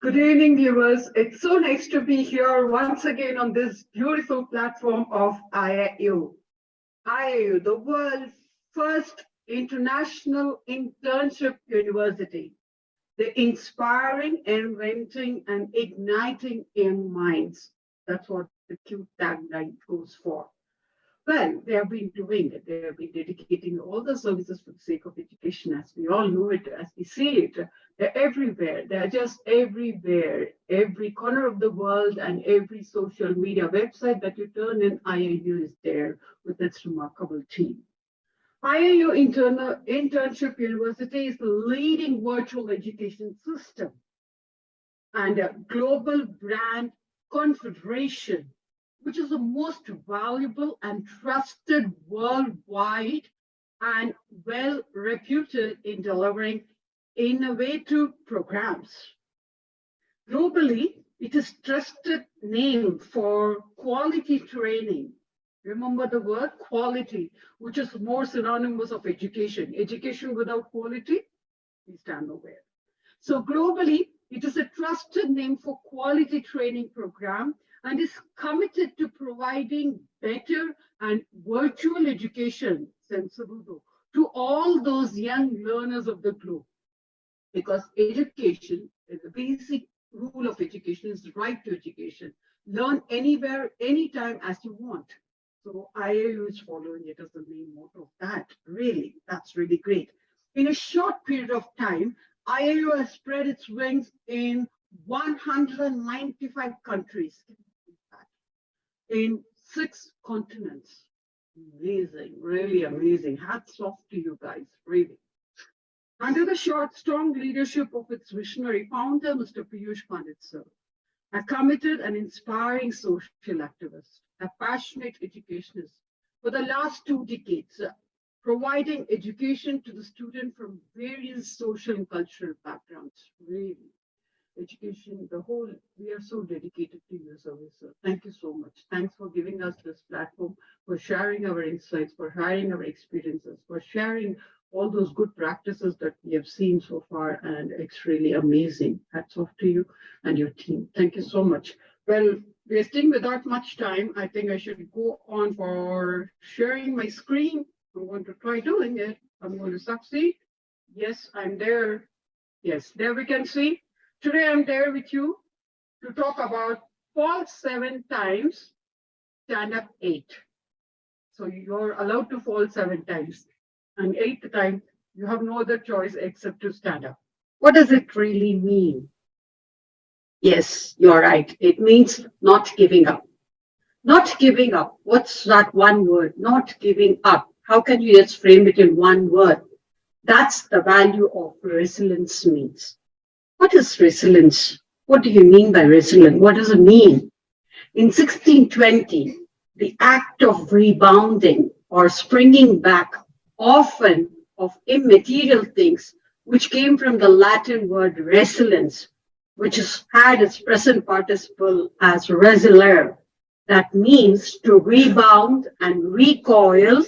Good evening, viewers. It's so nice to be here once again on this beautiful platform of IIU. IIU, the world's first international internship university. The inspiring, inventing, and igniting young minds. That's what the cute tagline goes for. Well, they have been doing it. They have been dedicating all the services for the sake of education, as we all know it, as we see it. They're everywhere. They're just everywhere. Every corner of the world and every social media website that you turn in, IIU is there with its remarkable team. IIU Internship University is the leading virtual education system and a global brand confederation, which is the most valuable and trusted worldwide and well reputed in delivering innovative programs. Globally, it is trusted name for quality training. Remember the word quality, which is more synonymous of education. Education without quality, we stand nowhere. So globally, it is a trusted name for quality training program and is committed to providing better and virtual education, sensible though, to all those young learners of the globe. Because education, the basic rule of education is the right to education. Learn anywhere, anytime as you want. So IIU is following it as the main motto of that. Really, that's really great. In a short period of time, IIU has spread its wings in 195 countries, in 6 continents. Amazing, really amazing. Hats off to you guys, really. Under the strong leadership of its visionary founder, Mr. Piyush Pandit sir, a committed and inspiring social activist, a passionate educationist for the last 2 decades, providing education to the student from various social and cultural backgrounds. Really, education, the whole, we are so dedicated to your service, sir. Thank you so much. Thanks for giving us this platform, for sharing our insights, for sharing our experiences, for sharing all those good practices that we have seen so far, and it's really amazing. Hats off to you and your team. Thank you so much. Well, wasting without much time, I think I should go on for sharing my screen. I'm going to try doing it. I'm going to succeed. Yes, I'm there. Yes, there we can see. Today I'm there with you to talk about fall 7 times, stand up 8. So you're allowed to fall 7 times. And 8th time, you have no other choice except to stand up. What does it really mean? Yes, you're right. It means not giving up. Not giving up. What's that one word? Not giving up. How can you just frame it in one word? That's the value of resilience means. What is resilience? What do you mean by resilience? What does it mean? In 1620, the act of rebounding or springing back, often of immaterial things, which came from the Latin word resilience, which has had its present participle as resilere. That means to rebound and recoil,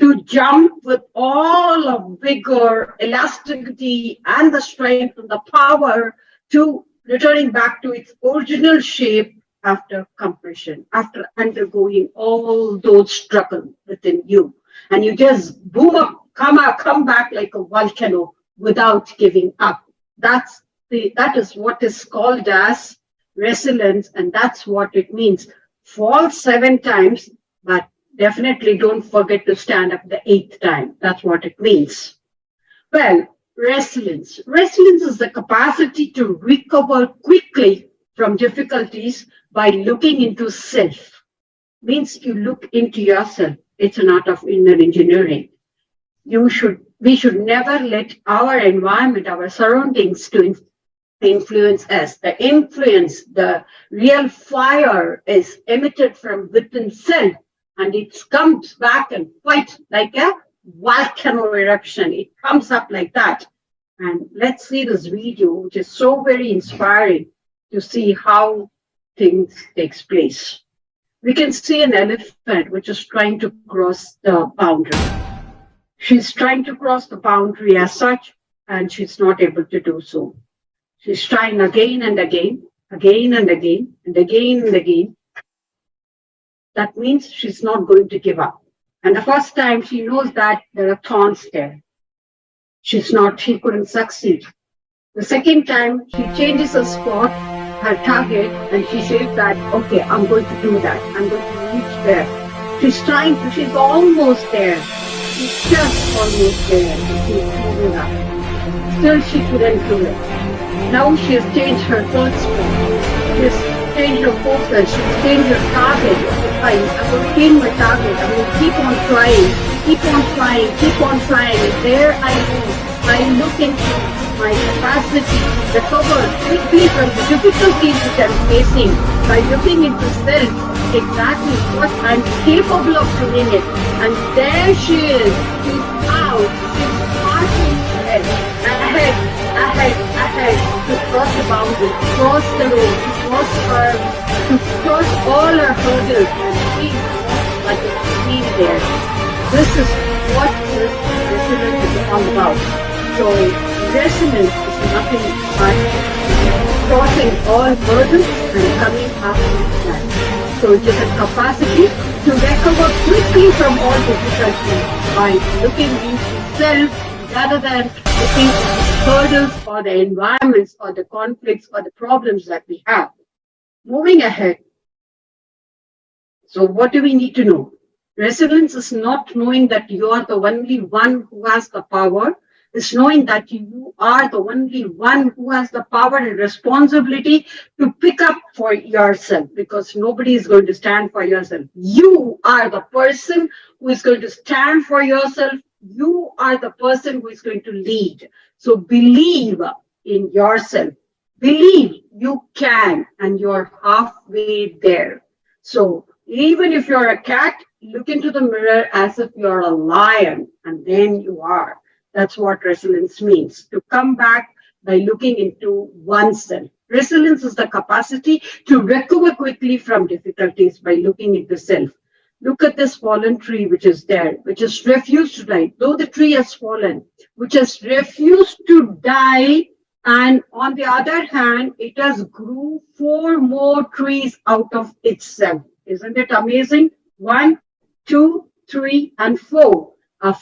to jump with all of vigor, elasticity, and the strength and the power to returning back to its original shape after compression, after undergoing all those struggles within you. And you just boom up, come back like a volcano without giving up. That is what is called as resilience, and that's what it means. Fall 7 times, but definitely don't forget to stand up the 8th time. That's what it means. Well, resilience. Resilience is the capacity to recover quickly from difficulties by looking into self. Means you look into yourself. It's an art of inner engineering. We should never let our environment, our surroundings to influence us. The real fire is emitted from within self, and it comes back and quite like a volcano eruption. It comes up like that. And let's see this video, which is so very inspiring to see how things takes place. We can see an elephant which is trying to cross the boundary. She's trying to cross the boundary as such, and she's not able to do so. She's trying again and again, again and again, and again and again. That means she's not going to give up. And the first time she knows that there are thorns there. She couldn't succeed. The second time she changes her spot, her target, and she says that, okay, I'm going to do that. I'm going to reach there. She's almost there. She's just almost there. She's moving up. Still she couldn't do it. Now she has changed her third spot. She has changed her focus. She's changed her target. I'm going to change my target. I'm going to keep on trying. Keep on trying. Keep on trying. And there I look into my capacity, recover quickly from the difficulties which I'm facing by looking into self, exactly what I'm capable of doing it. And there she is. She's out. She's marching ahead, to cross the boundary, to cross the road, to cross all her hurdles, and she like a queen there. This is what this resilience is all about. So resilience is nothing but crossing all hurdles and coming up with that. So it is a capacity to recover quickly from all difficulties by looking into self rather than looking at the hurdles or the environments or the conflicts or the problems that we have. Moving ahead. So what do we need to know? Resilience is not knowing that you are the only one who has the power. It's knowing that you are the only one who has the power and responsibility to pick up for yourself, because nobody is going to stand for yourself. You are the person who is going to stand for yourself. You are the person who is going to lead. So believe in yourself. Believe you can, and you're halfway there. So even if you're a cat, look into the mirror as if you're a lion, and then you are. That's what resilience means, to come back by looking into oneself. Resilience is the capacity to recover quickly from difficulties by looking into self. Look at this fallen tree which is there, which has refused to die. Though the tree has fallen, which has refused to die, and on the other hand, it has grew 4 more trees out of itself. Isn't it amazing? 1, 2, 3, and 4.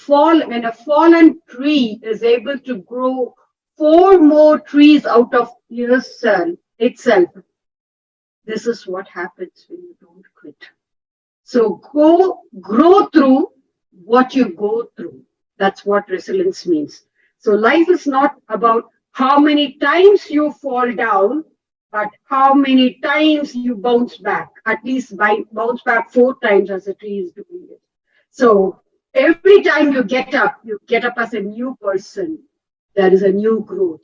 When a fallen tree is able to grow 4 more trees out of itself, this is what happens when you don't quit. So grow through what you go through. That's what resilience means. So life is not about how many times you fall down, but how many times you bounce back. At least bounce back 4 times as a tree is doing it. So every time you get up as a new person. There is a new growth.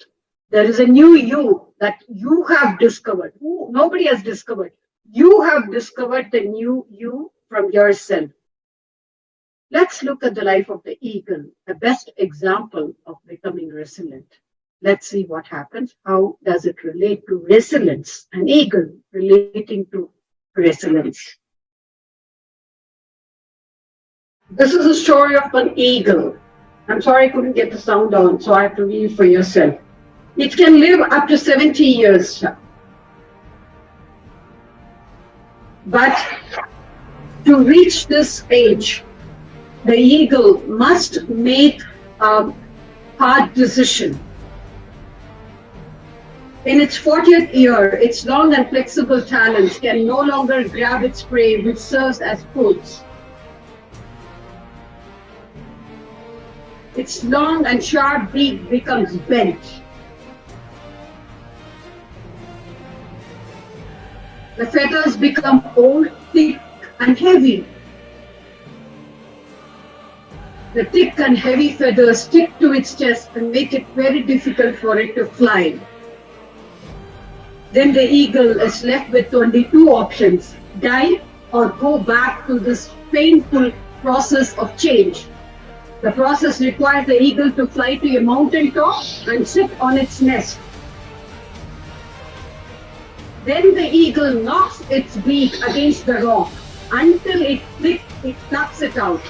There is a new you that you have discovered. Nobody has discovered. You have discovered the new you from yourself. Let's look at the life of the eagle, the best example of becoming resilient. Let's see what happens. How does it relate to resilience? An eagle relating to resilience. This is a story of an eagle. I'm sorry I couldn't get the sound on, so I have to read it for yourself. It can live up to 70 years. But to reach this age, the eagle must make a hard decision. In its 40th year, its long and flexible talons can no longer grab its prey, which serves as foods. Its long and sharp beak becomes bent. The feathers become old, thick, and heavy. The thick and heavy feathers stick to its chest and make it very difficult for it to fly. Then the eagle is left with only 2 options: die or go back to this painful process of change. The process requires the eagle to fly to a mountain top and sit on its nest. Then the eagle knocks its beak against the rock until it knocks it out.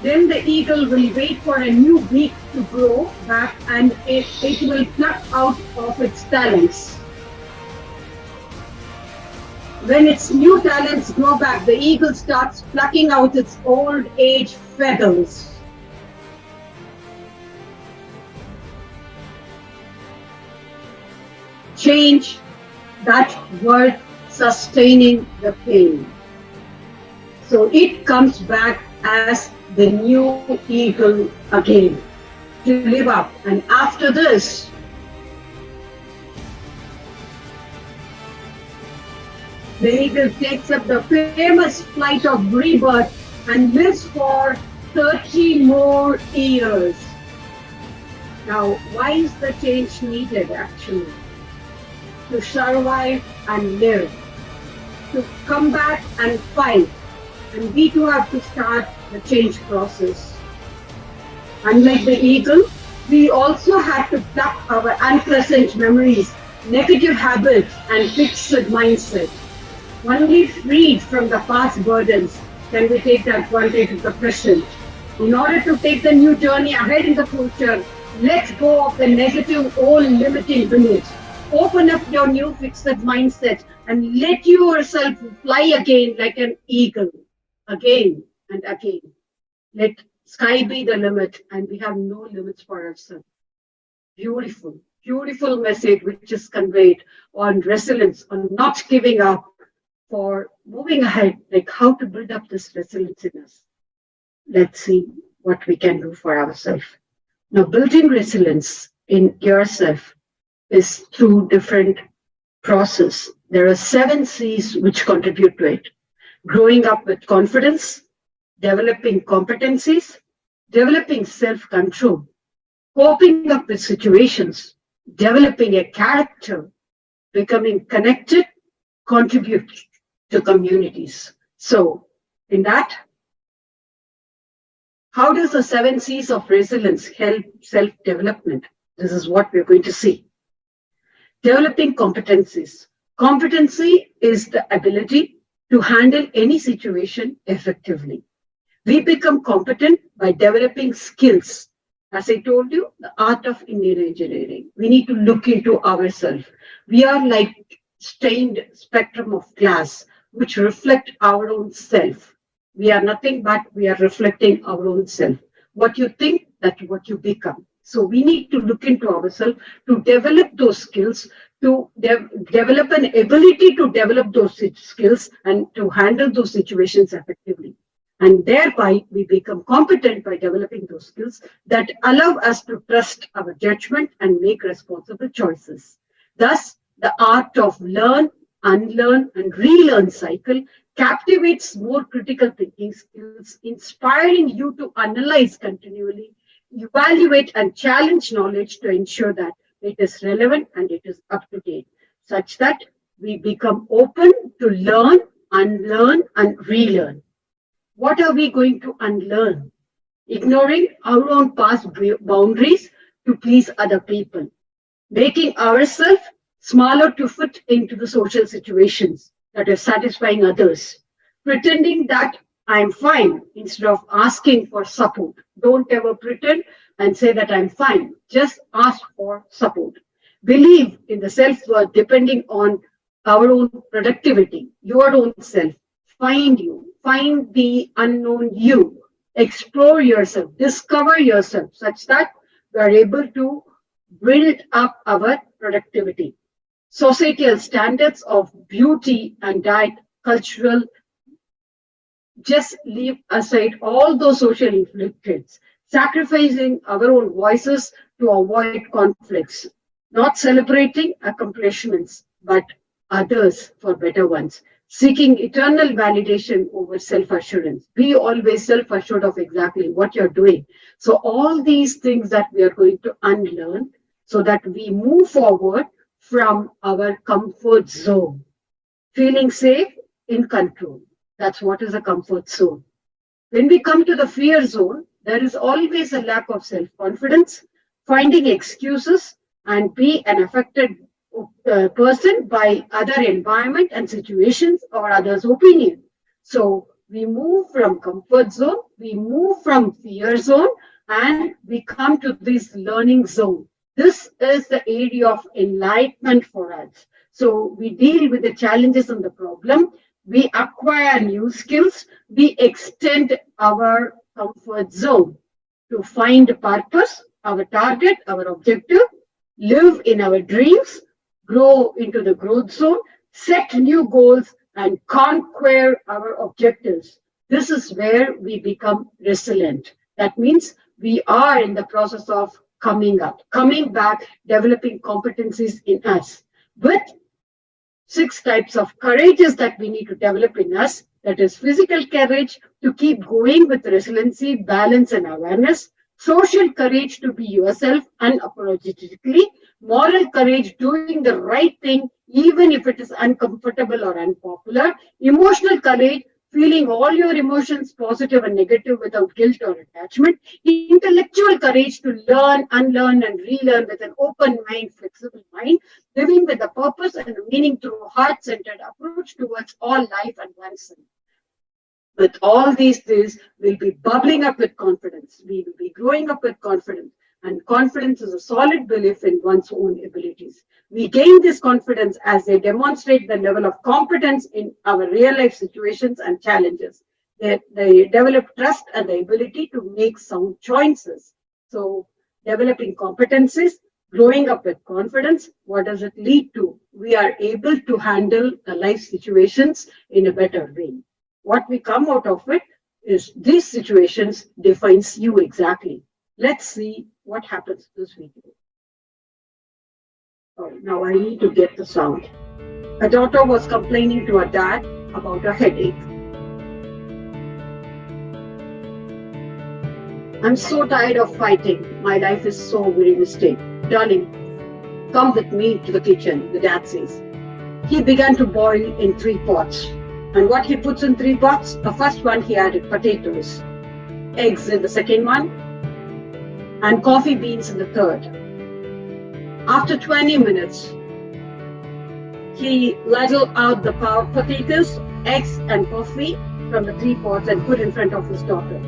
Then the eagle will wait for a new beak to grow back and it will pluck out of its talons. When its new talons grow back, the eagle starts plucking out its old age feathers. Change, that word, sustaining the pain. So it comes back as the new eagle again to live up. And after this, the eagle takes up the famous flight of rebirth and lives for 30 more years. Now, why is the change needed actually? To survive and live, to come back and fight. And we too have to start the change process. Unlike the eagle, we also have to pluck our unpleasant memories, negative habits, and fixed mindset. Only freed from the past burdens can we take the advantage of the present. In order to take the new journey ahead in the future, let go of the negative old limiting beliefs. Open up your new fixed mindset and let yourself fly again like an eagle, again and again. Let sky be the limit and we have no limits for ourselves. Beautiful, beautiful message which is conveyed on resilience, on not giving up, for moving ahead, like how to build up this resilience in us. Let's see what we can do for ourselves. Now, building resilience in yourself is through different process. There are 7 C's which contribute to it. Growing up with confidence, developing competencies, developing self-control, coping up with situations, developing a character, becoming connected, contribute to communities. So, in that, how does the 7 C's of resilience help self-development? This is what we're going to see. Developing competencies. Competency is the ability to handle any situation effectively. We become competent by developing skills. As I told you, the art of Indian engineering. We need to look into ourselves. We are like stained spectrum of glass, which reflect our own self. We are nothing but we are reflecting our own self. What you think, that's what you become. So we need to look into ourselves to develop those skills, to develop an ability to develop those skills and to handle those situations effectively. And thereby we become competent by developing those skills that allow us to trust our judgment and make responsible choices. Thus, the art of learn, unlearn, and relearn cycle captivates more critical thinking skills, inspiring you to analyze continually, evaluate and challenge knowledge to ensure that it is relevant and it is up to date, such that we become open to learn, unlearn, and relearn. What are we going to unlearn? Ignoring our own past boundaries to please other people, making ourselves smaller to fit into the social situations that are satisfying others, pretending that I'm fine instead of asking for support. Don't ever pretend and say that I'm fine. Just ask for support. Believe in the self-worth depending on our own productivity, your own self. Find you, find the unknown you, explore yourself, discover yourself such that we are able to build up our productivity. Societal standards of beauty and diet, cultural, just leave aside all those social influences, sacrificing our own voices to avoid conflicts, not celebrating accomplishments, but others for better ones, seeking eternal validation over self-assurance. Be always self-assured of exactly what you're doing. So all these things that we are going to unlearn so that we move forward from our comfort zone, feeling safe, in control. That's what is a comfort zone. When we come to the fear zone, there is always a lack of self-confidence, finding excuses, and be an affected person by other environment and situations or others' opinion. So We move from comfort zone, we move from fear zone, and we come to this learning zone. This is the area of enlightenment for us. So we deal with the challenges and the problem. We acquire new skills. We extend our comfort zone to find purpose, our target, our objective, live in our dreams, grow into the growth zone, set new goals, and conquer our objectives. This is where we become resilient. That means we are in the process of coming up, coming back, developing competencies in us. With 6 types of courages that we need to develop in us. That is physical courage to keep going with resiliency, balance, and awareness. Social courage to be yourself unapologetically. Moral courage doing the right thing even if it is uncomfortable or unpopular. Emotional courage feeling all your emotions, positive and negative, without guilt or attachment. Intellectual courage to learn, unlearn, and relearn with an open mind, flexible mind. Living with a purpose and a meaning through a heart-centered approach towards all life and oneself. With all these things, we'll be bubbling up with confidence. We will be growing up with confidence. And confidence is a solid belief in one's own abilities. We gain this confidence as they demonstrate the level of competence in our real life situations and challenges. They develop trust and the ability to make sound choices. So, developing competencies, growing up with confidence, what does it lead to? We are able to handle the life situations in a better way. What we come out of it is these situations defines you exactly. Let's see what happens this video. Oh, now I need to get the sound. A daughter was complaining to her dad about a headache. I'm so tired of fighting. My life is so very mistake. Darling, come with me to the kitchen, the dad says. He began to boil in 3 pots. And what he puts in 3 pots? The first one he added potatoes, eggs in the second one, and coffee beans in the third. After 20 minutes, he ladled out the potatoes, eggs, and coffee from the 3 pots and put in front of his daughter.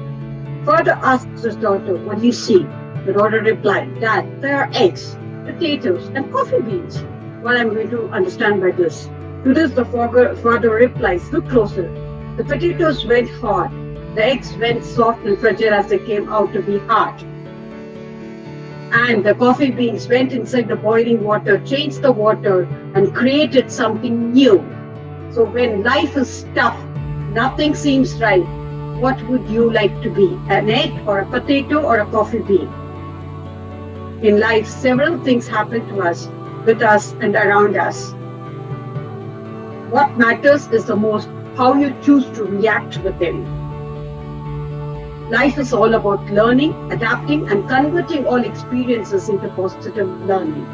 Father asked his daughter, "What do you see?" The daughter replied, "Dad, there are eggs, potatoes, and coffee beans." What I'm going to understand by this. To this, the father replies, "Look closer. The potatoes went hard. The eggs went soft and fragile as they came out to be hard. And the coffee beans went inside the boiling water, changed the water, and created something new." So when life is tough, nothing seems right, what would you like to be? An egg or a potato or a coffee bean? In life, several things happen to us, with us and around us. What matters is the most how you choose to react with them. Life is all about learning, adapting, and converting all experiences into positive learning.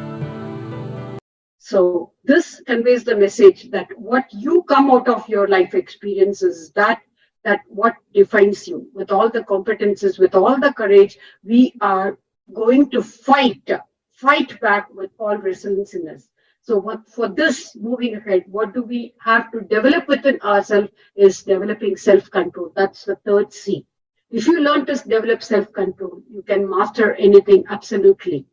So this conveys the message that what you come out of your life experiences, that what defines you. With all the competences, with all the courage, we are going to fight back with all resilience in us. So for this, moving ahead, what do we have to develop within ourselves is developing self-control. That's the third C. If you learn to develop self-control, you can master anything absolutely.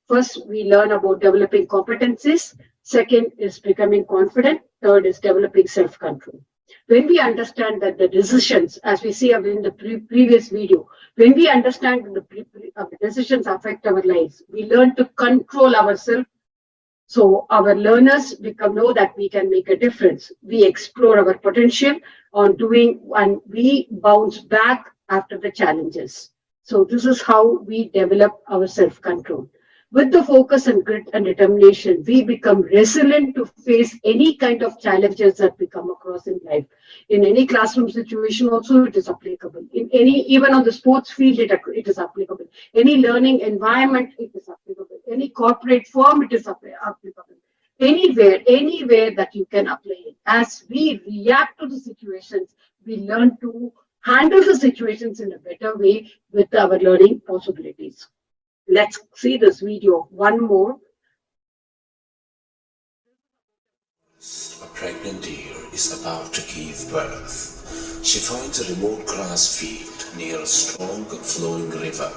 First, we learn about developing competencies. Second is becoming confident. Third is developing self-control. When we understand that the decisions, as we see in the previous video, when we understand that the decisions affect our lives, we learn to control ourselves. So our learners know that we can make a difference. We explore our potential on doing, and we bounce back after the challenges. So this is how we develop our self-control. With the focus and grit and determination, we become resilient to face any kind of challenges that we come across in life. In any classroom situation also, it is applicable. In even on the sports field, it is applicable. Any learning environment, it is applicable. Any corporate firm, it is applicable. Anywhere that you can apply it. As we react to the situations, we learn to handle the situations in a better way with our learning possibilities. Let's see this video one more. A pregnant deer is about to give birth. She finds a remote grass field near a strong flowing river.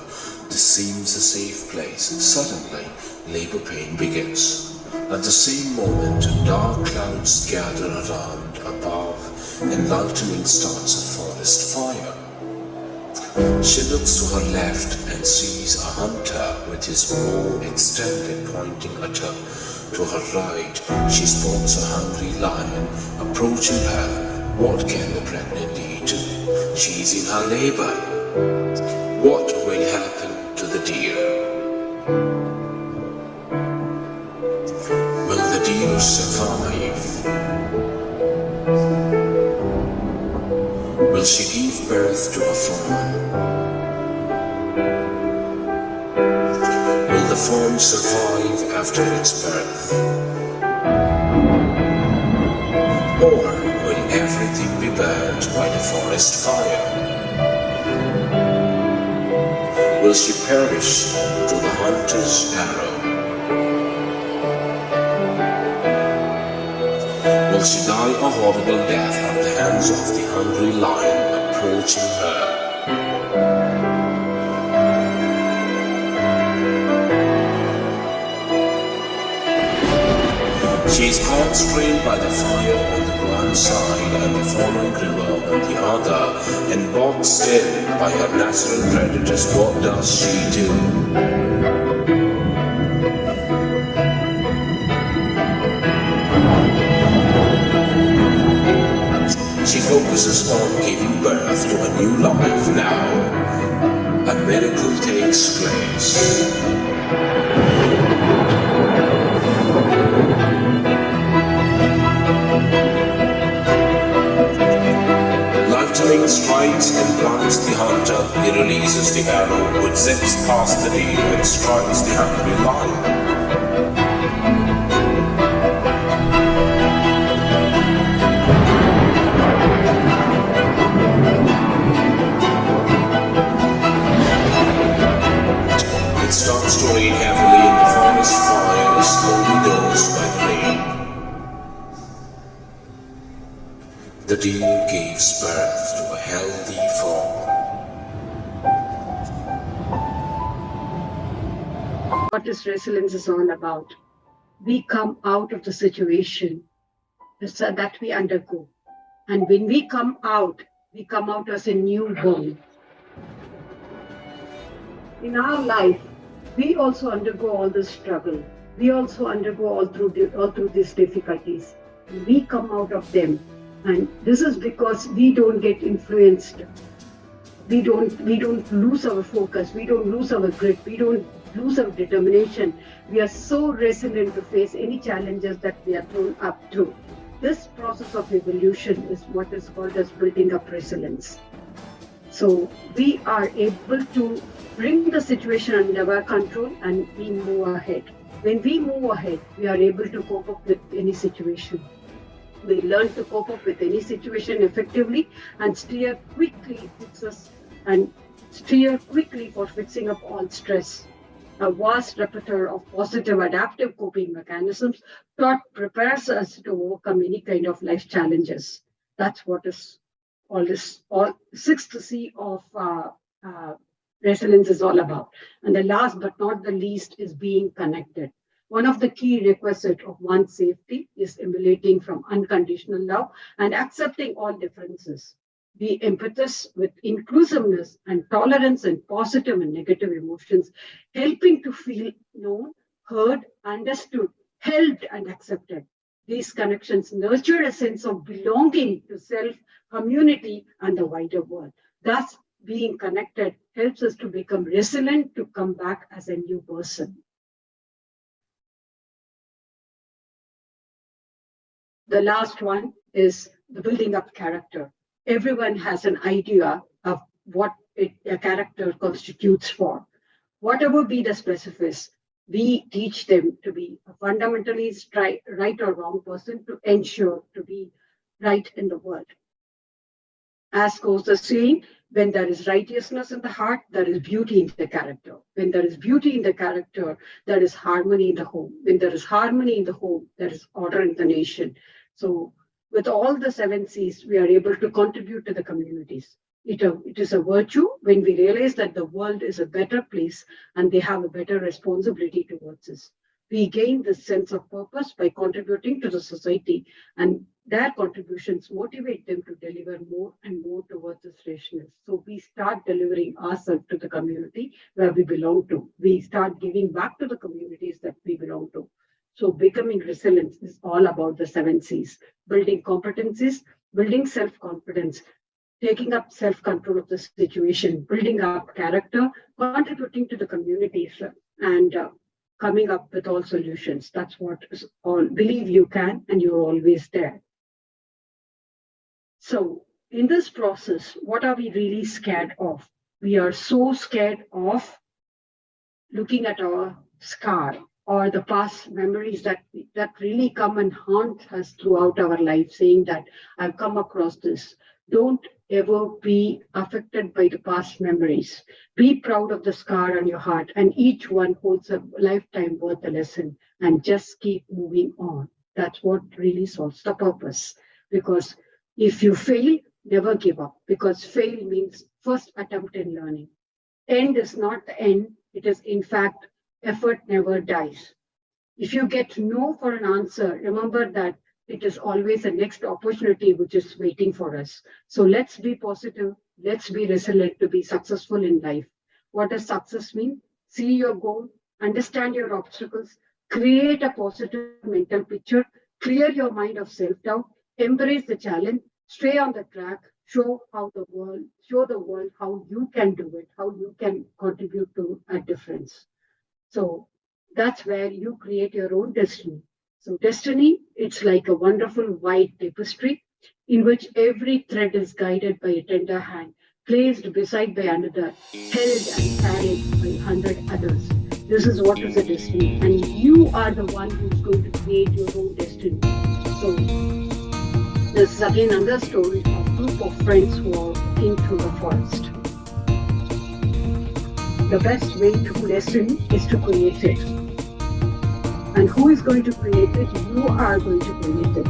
This seems a safe place. Suddenly, labor pain begins. At the same moment, dark clouds gather around above and lightning starts a forest fire. She looks to her left and sees a hunter with his bow extended pointing at her. To her right, she spots a hungry lion approaching her. What can the pregnant lady do? She's in her labor. What will happen to the deer? Will the deer survive? Will she give birth to a fawn? Will the fawn survive after its birth? Or will everything be burned by the forest fire? Will she perish to the hunter's arrow? Will she die a horrible death at the hands of the hungry lion approaching her? She is constrained by the fire on the one side and the falling river on the other, and boxed in by her natural predators. What does she do? She focuses on giving birth to a new life now. A miracle takes place. Lightning strikes and blinds the hunter. He releases the arrow, which zips past the deer and strikes the hungry lion. It starts to rain heavily and the forest fire is slowly dosed by the rain. The deer gives birth to a healthy fawn. What this resilience is all about. We come out of the situation that we undergo. And when we come out as a newborn. In our life, we also undergo all this struggle. We also undergo all through these difficulties. And we come out of them. And this is because we don't get influenced. We don't lose our focus. We don't lose our grit. We don't lose our determination. We are so resilient to face any challenges that we are thrown up to. This process of evolution is what is called as building up resilience. So we are able to bring the situation under our control and we move ahead. When we move ahead, we are able to cope up with any situation. We learn to cope up with any situation effectively and steer quickly for fixing up all stress. A vast repertoire of positive adaptive coping mechanisms that prepares us to overcome any kind of life challenges. That's what is all sixth C of resilience is all about. And the last but not the least is being connected. One of the key requisites of one's safety is emulating from unconditional love and accepting all differences. Be empathist with inclusiveness and tolerance and positive and negative emotions, helping to feel known, heard, understood, helped, and accepted. These connections nurture a sense of belonging to self, community, and the wider world. Thus, being connected helps us to become resilient, to come back as a new person. The last one is the building up character. Everyone has an idea of what a character constitutes for. Whatever be the specifics, we teach them to be a fundamentally right or wrong person to ensure to be right in the world. As goes the saying, when there is righteousness in the heart, there is beauty in the character. When there is beauty in the character, there is harmony in the home. When there is harmony in the home, there is order in the nation. So with all the 7 Cs, we are able to contribute to the communities. It is a virtue when we realize that the world is a better place and they have a better responsibility towards us. We gain this sense of purpose by contributing to the society, and their contributions motivate them to deliver more and more towards this rationale. So we start delivering ourselves to the community where we belong to. We start giving back to the communities that we belong to. So becoming resilient is all about the 7 Cs: building competencies, building self-confidence, taking up self-control of the situation, building up character, contributing to the communities, and coming up with all solutions. That's what is all. Believe you can, and you're always there. So in this process, what are we really scared of? We are so scared of looking at our scar or the past memories that really come and haunt us throughout our life, saying that I've come across this. Don't ever be affected by the past memories. Be proud of the scar on your heart, and each one holds a lifetime worth a lesson, and just keep moving on. That's what really solves the purpose. Because if you fail, never give up, because fail means first attempt in learning. End is not the end. It is, in fact, effort never dies. If you get no for an answer, remember that it is always a next opportunity which is waiting for us. So let's be positive. Let's be resilient to be successful in life. What does success mean? See your goal, understand your obstacles, create a positive mental picture, clear your mind of self-doubt, embrace the challenge, stay on the track, show the world how you can do it, how you can contribute to a difference. So that's where you create your own destiny. So destiny, it's like a wonderful white tapestry in which every thread is guided by a tender hand, placed beside by another, held and carried by 100 others. This is what is a destiny, and you are the one who's going to create your own destiny. So this is again another story of a group of friends who are walking through the forest. The best way to destiny is to create it. And who is going to create it? You are going to create it.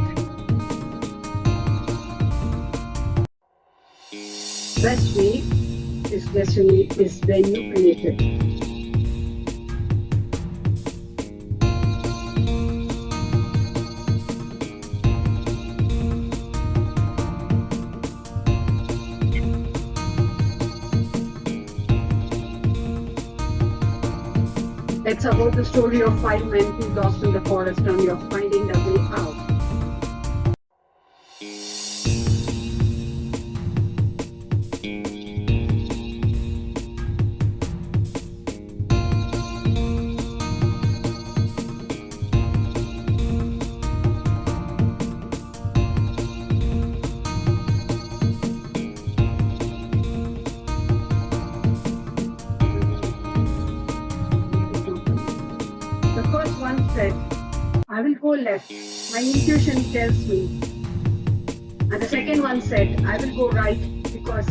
Best way is destiny is when you create it. It's about the story of 5 men who lost in the forest and you're finding the way out. I will go left. My intuition tells me. And the second one said, I will go right because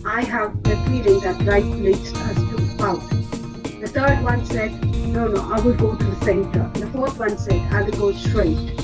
I have the feeling that right leads us to out. The third one said, no, I will go to the center. The fourth one said, I will go straight.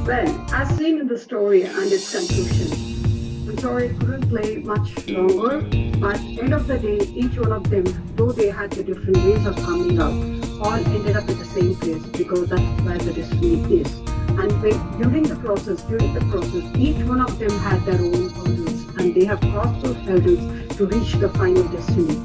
Well, as seen in the story and its conclusion, story couldn't play much longer, but end of the day, each one of them, though they had the different ways of coming out, all ended up at the same place because that's where the destiny is. And during the process, each one of them had their own hurdles, and they have crossed those hurdles to reach the final destiny.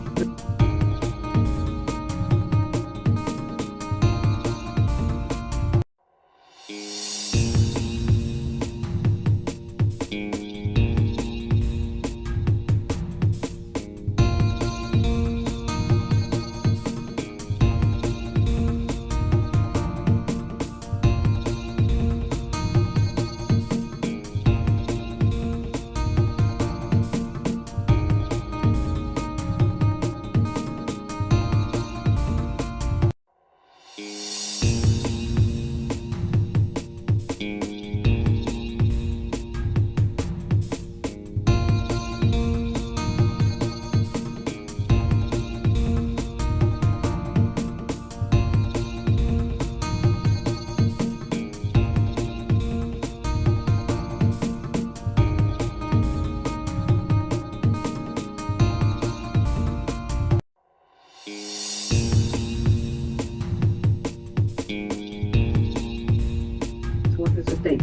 What is the thing?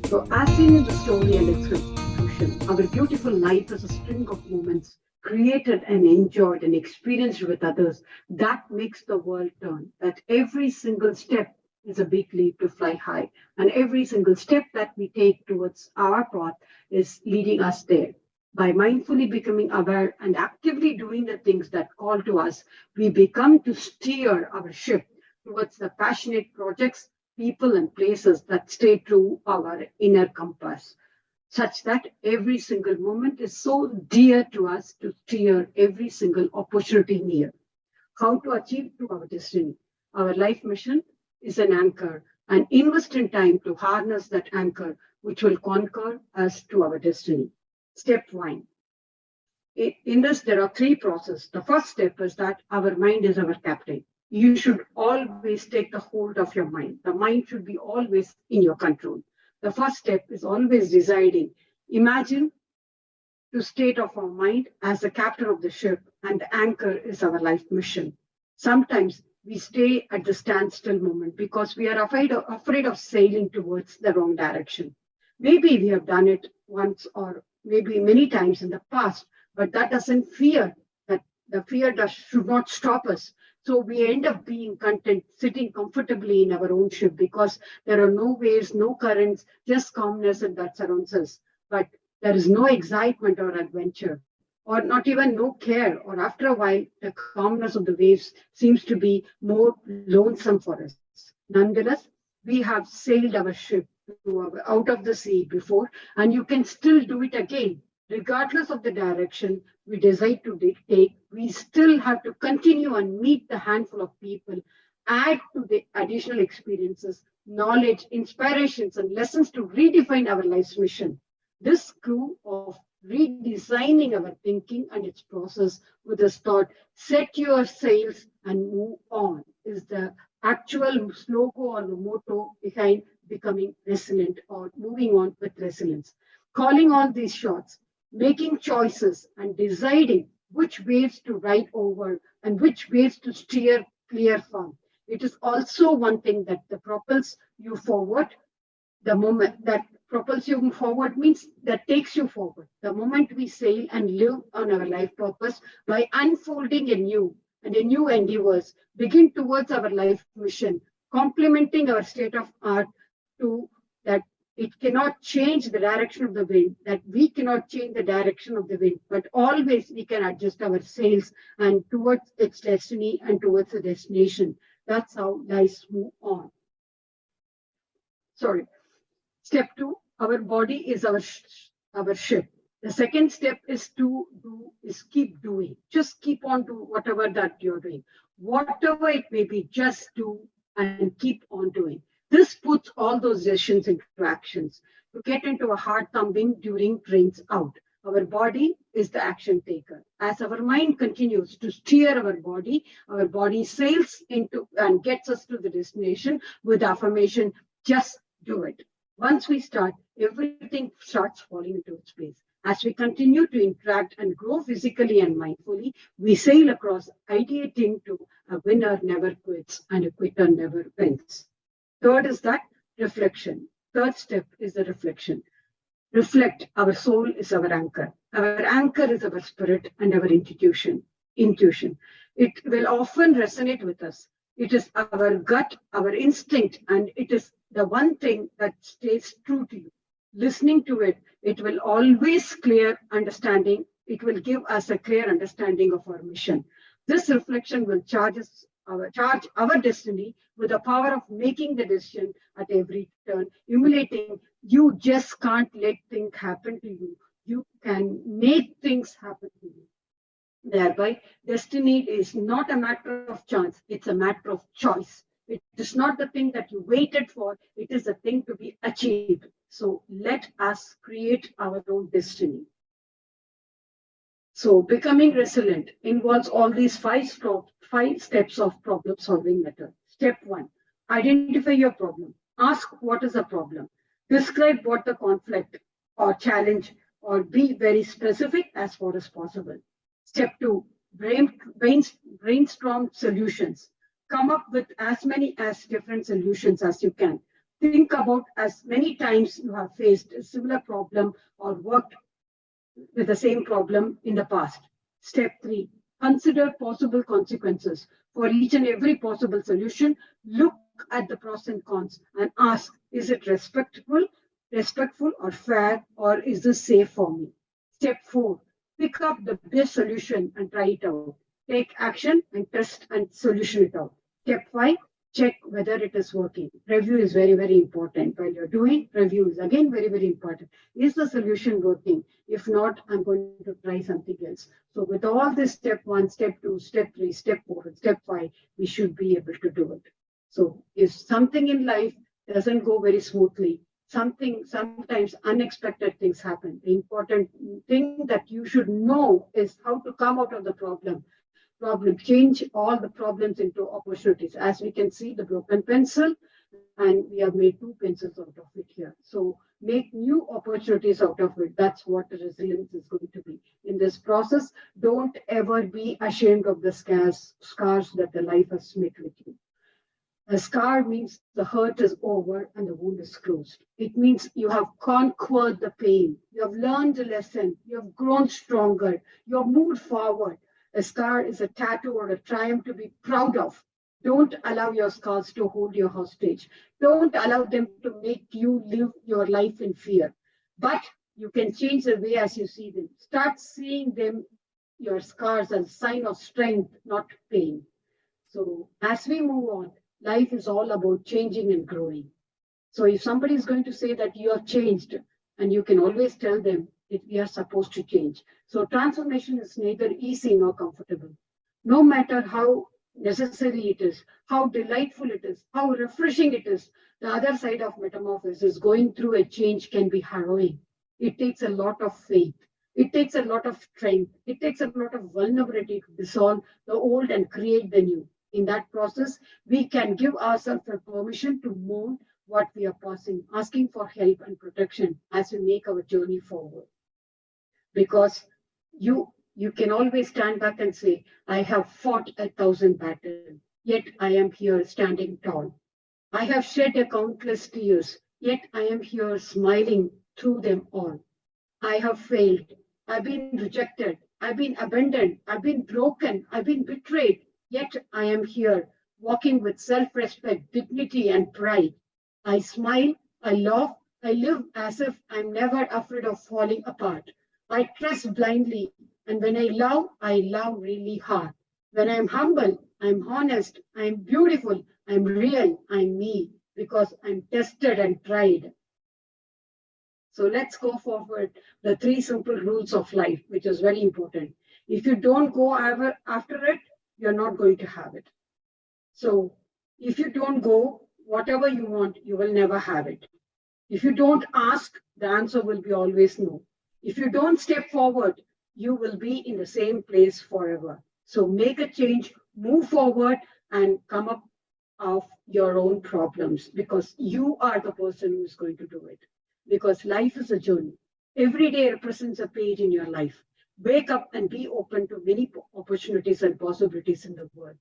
So, as seen in the story and its conclusion, our beautiful life is a string of moments created and enjoyed and experienced with others that makes the world turn. That every single step is a big leap to fly high, and every single step that we take towards our path is leading us there. By mindfully becoming aware and actively doing the things that call to us, we become to steer our ship towards the passionate projects, people, and places that stay true our inner compass, such that every single moment is so dear to us to steer every single opportunity near. How to achieve to our destiny? Our life mission is an anchor, and invest in time to harness that anchor, which will conquer us to our destiny. Step one. In this, there are three processes. The first step is that our mind is our captain. You should always take the hold of your mind. The mind should be always in your control. The first step is always deciding. Imagine the state of our mind as the captain of the ship, and the anchor is our life mission. Sometimes we stay at the standstill moment because we are afraid of sailing towards the wrong direction. Maybe we have done it once or maybe many times in the past, but that doesn't fear that the fear should not stop us. So we end up being content, sitting comfortably in our own ship because there are no waves, no currents, just calmness and that surrounds us. But there is no excitement or adventure, or not even no care. Or after a while, the calmness of the waves seems to be more lonesome for us. Nonetheless, we have sailed our ship out of the sea before, and you can still do it again. Regardless of the direction we decide to take, we still have to continue and meet the handful of people, add to the additional experiences, knowledge, inspirations, and lessons to redefine our life's mission. This crew of redesigning our thinking and its process with this thought, set your sails and move on, is the actual slogan or the motto behind becoming resilient or moving on with resilience. Calling on these shots, making choices and deciding which waves to ride over and which waves to steer clear from. It is also one thing that propels you forward. The moment that propels you forward means that takes you forward. The moment we sail and live on our life purpose by unfolding a new endeavors, begin towards our life mission, complementing our state of art to that it cannot change the direction of the wind, that we cannot change the direction of the wind, but always we can adjust our sails and towards its destiny and towards the destination. That's how lives move on. Sorry. Step two, our body is our ship. The second step is keep doing. Just keep on to whatever that you're doing. Whatever it may be, just do and keep on doing. This puts all those decisions into actions. To get into a hard thumping during trains out. Our body is the action taker. As our mind continues to steer our body sails into and gets us to the destination with affirmation, just do it. Once we start, everything starts falling into its place. As we continue to interact and grow physically and mindfully, we sail across ideating to a winner never quits and a quitter never wins. Third is that reflection. Third step is the reflection. Reflect, our soul is our anchor. Our anchor is our spirit and our intuition. Intuition. It will often resonate with us. It is our gut, our instinct, and it is the one thing that stays true to you. Listening to it, it will always clear understanding. It will give us a clear understanding of our mission. This reflection will charge our destiny with the power of making the decision at every turn, emulating. You just can't let things happen to you. You can make things happen to you. Thereby, destiny is not a matter of chance, it's a matter of choice. It is not the thing that you waited for, it is a thing to be achieved. So let us create our own destiny. So becoming resilient involves all these five steps of problem solving method. Step one, identify your problem. Ask what is the problem. Describe what the conflict or challenge, or be very specific as far as possible. Step two, brainstorm solutions. Come up with as many as different solutions as you can. Think about as many times you have faced a similar problem or worked with the same problem in the past. Step three, consider possible consequences. For each and every possible solution, look at the pros and cons and ask, is it respectful or fair, or is this safe for me? Step four, pick up the best solution and try it out. Take action and test and solution it out. Step five, check whether it is working. Review is very, very important. While you're doing, review is again very, very important. Is the solution working? If not, I'm going to try something else. So with all this step one, step two, step three, step four, and step five, we should be able to do it. So if something in life doesn't go very smoothly, sometimes unexpected things happen. The important thing that you should know is how to come out of the problem, change all the problems into opportunities. As we can see, the broken pencil, and we have made two pencils out of it here. So make new opportunities out of it. That's what the resilience is going to be. In this process, don't ever be ashamed of the scars that the life has made with you. A scar means the hurt is over and the wound is closed. It means you have conquered the pain. You have learned a lesson. You have grown stronger. You have moved forward. A scar is a tattoo or a triumph to be proud of. Don't allow your scars to hold you hostage. Don't allow them to make you live your life in fear. But you can change the way as you see them. Start seeing them, your scars, as a sign of strength, not pain. So as we move on, life is all about changing and growing. So if somebody is going to say that you have changed, and you can always tell them that we are supposed to change. So transformation is neither easy nor comfortable. No matter how necessary it is, how delightful it is, how refreshing it is, the other side of metamorphosis, going through a change, can be harrowing. It takes a lot of faith. It takes a lot of strength. It takes a lot of vulnerability to dissolve the old and create the new. In that process, we can give ourselves a permission to mourn what we are passing, asking for help and protection as we make our journey forward. Because you can always stand back and say, I have fought 1,000 battles, yet I am here standing tall. I have shed countless tears, yet I am here smiling through them all. I have failed. I've been rejected. I've been abandoned. I've been broken. I've been betrayed. Yet I am here, walking with self-respect, dignity, and pride. I smile, I laugh, I live as if I'm never afraid of falling apart. I trust blindly, and when I love really hard. When I'm humble, I'm honest, I'm beautiful, I'm real, I'm me, because I'm tested and tried. So let's go forward. The 3 simple rules of life, which is very important. If you don't go after it, you're not going to have it. So if you don't go, whatever you want, you will never have it. If you don't ask, the answer will be always no. If you don't step forward, you will be in the same place forever. So make a change, move forward, and come up of your own problems, because you are the person who is going to do it. Because life is a journey. Every day represents a page in your life. Wake up and be open to many opportunities and possibilities in the world.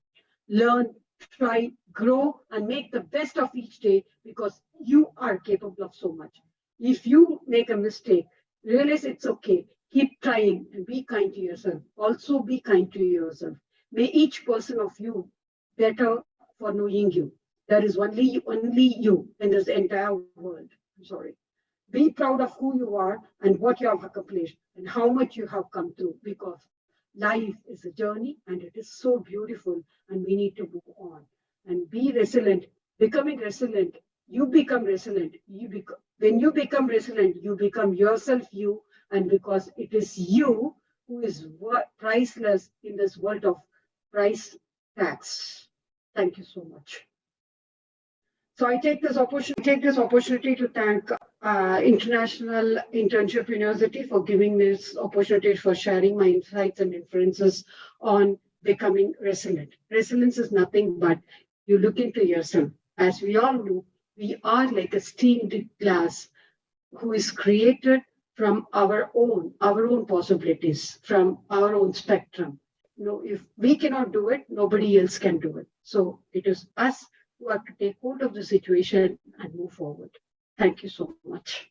Learn, try, grow, and make the best of each day because you are capable of so much. If you make a mistake, realize it's okay. Keep trying and be kind to yourself. Also, be kind to yourself. May each person of you better for knowing you. There is only you in this entire world. I'm sorry. Be proud of who you are and what you have accomplished and how much you have come through because life is a journey and it is so beautiful and we need to move on and be resilient. Becoming resilient, you become resilient. When you become resilient, you become yourself, you, and because it is you who is priceless in this world of price tags. Thank you so much. So I take this opportunity to thank International Internship University for giving this opportunity for sharing my insights and inferences on becoming resilient. Resilience is nothing but you look into yourself. As we all know, we are like a steamed glass who is created from our own possibilities, from our own spectrum. If we cannot do it, nobody else can do it. So it is us who have to take hold of the situation and move forward. Thank you so much.